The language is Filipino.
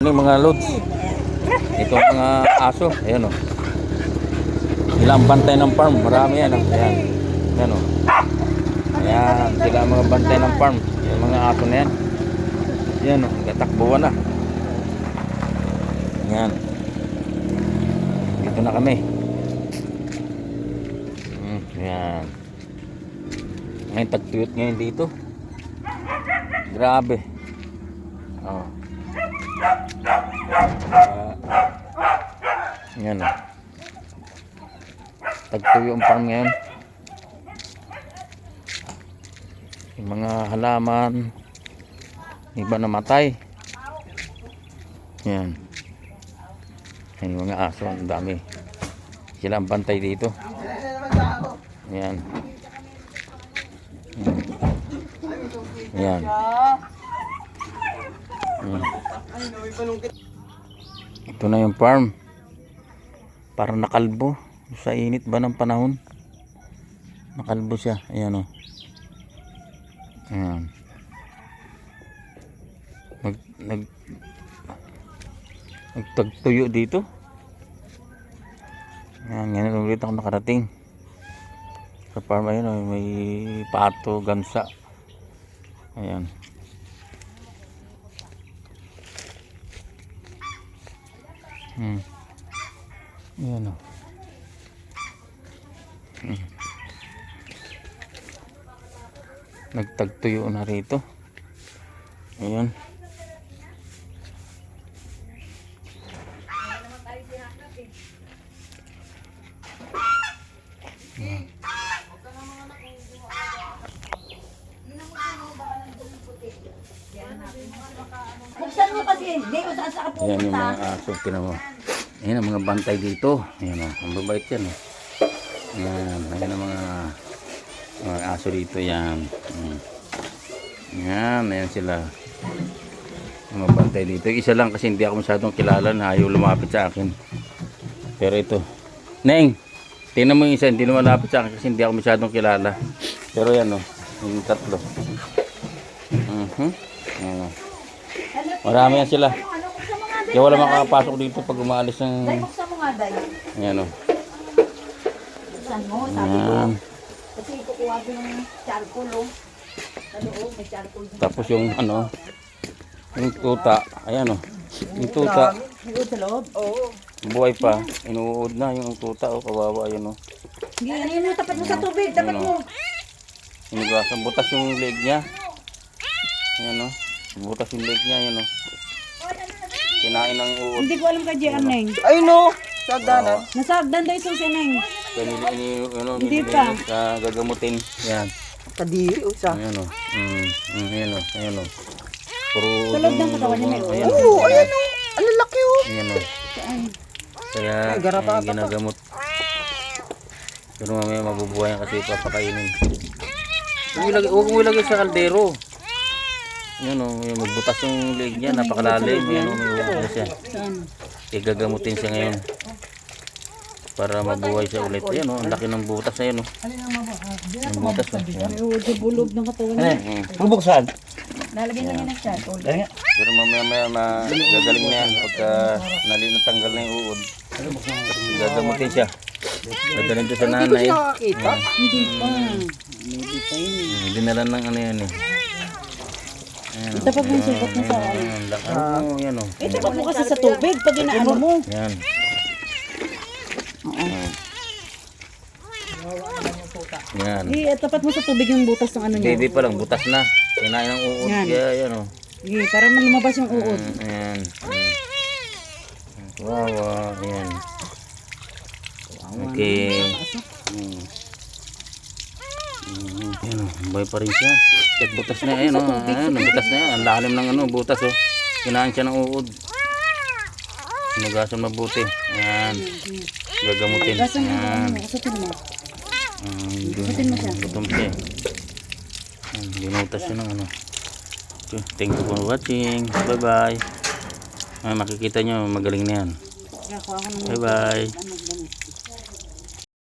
Mga loads. Ito mga aso. Ayan o. Ilang bantay ng farm. Marami yan o. Ayan. Ayan o. Ayan. Sila mga bantay ng farm. Yung mga aso na yan. Ayan o. Nagtatakbuhan na. Ayan. Dito na kami. Ayan. Ngayon tagtuyot ngayon dito. Grabe. Oh. Yan o. Tagtuyo ang farm ngayon. Yung mga halaman iba namatay. Yan. Yan yung mga aso. Ang dami. Sila ang bantay dito. Yan. Yan. Ito na yung farm. Parang nakalbo sa init ba ng panahon. Nakalbo siya. Ayan o. Ayan. Nagtagtuyo dito. Ayan. Ngayon ulit ako nakarating sa farm. Ayan o. May pato, gansa. Ayan. Ayan o. Nagtagtuyo na rito. Ayan. Buksan mo kasi, hindi ko saan sa Ayan yung kapupunta. mga aso. Tinan mo. Ayan ang mga bantay dito. Ayan o. Ang babait yan o. Ayan. Ayan ang mga aso dito. Ayan. Ayan. Ayan sila. Ang mga bantay dito. Isa lang kasi hindi ako masyadong kilala na ayaw lumapit sa akin. Pero ito. Neng! Tingnan mo yung isa. Hindi lumalapit sa akin kasi hindi ako masyadong kilala. Pero yan o. Yung tatlo. Ayan o. Marami yan sila. Kaya wala makakapasok dito pag umaalis ng... Day, buksan mo nga, Day. Ayan o. Buksan mo, sabi ko. Ayan. Kasi kukuha ko yung charcoal, oh. Sa loob, may charcoal. Tapos yung ano, yung tuta. Ayan o. Yung tuta. Yung sa loob? Oo. Buhay pa. Inuud na yung tuta o. Kawawa. Ayan o. Hindi, ano yun, tapat mo sa tubig, tapat mo. Inugasan. Butas yung leg niya. Ayan o. Butas yung leg niya. Ayan o. Kinain ng uod. Hindi ko alam ka, J. Neng. Ay no, sa hagdanan. Nasa hagdan daw yung susi, Neng. Hindi pa. Gagamutin. Ayan. Kadiri, usa. Ayan o. Ayan o. Ayan o. Puro Sa loob ng katawan niya, Neng. Ayan. Oo, ayan o. Ang laki o. Ayan o. Kaya Ay, garapata ayan, ginagamot. Pero mamaya mabubuhay yan kasi papakainin. Huwag mo ilagay sa kaldero. Yan o, magbutas yung leg niya, napakalalim. Yan o, may uwas siya. Igagamutin siya ngayon. Para mabuhay siya ulit. Yan o, ang laki ng butas na yan o. Ang butas o. May uod sa bulob ng katawan niya. Bubuksan. Lalagyan lang yan ng charcoal. Pero mamaya magagaling na yan pagka natanggal na yung uod. Gagamutin siya. Dadalhin to sa Hindi ko nanay. siya nakakita. Hindi pa. Hindi pa yun. Dinala ng ano yan eh. Ayan, Ito pag may sukat na sa ano. ayan, laki mo, yan o. Tapat mo kasi sa tubig pag inaano mo. Yan. Yan. Tapat mo sa tubig yung butas ng ano niya. Baby pa lang, butas na. Kinain ng uod. Yan. Kaya yan o. Sige, para lumabas yung uod. Ayan. Wawa. Ayan. Okay. Ayan o, bay pa rin siya. At butas na yan o. Ayan, butas na yan. Ang lalim ng ano, butas o. Kinain siya ng uod. Sinugasan mabuti. Ayan. Gagamutin. Gasan mo Ayan. ano, usutin mo. Gutom mo siya. Gutom siya. Binutas siya ng ano. Okay, thank you for watching. Bye bye. Makikita nyo magaling na yan. Kaya ako ng Bye bye. damit.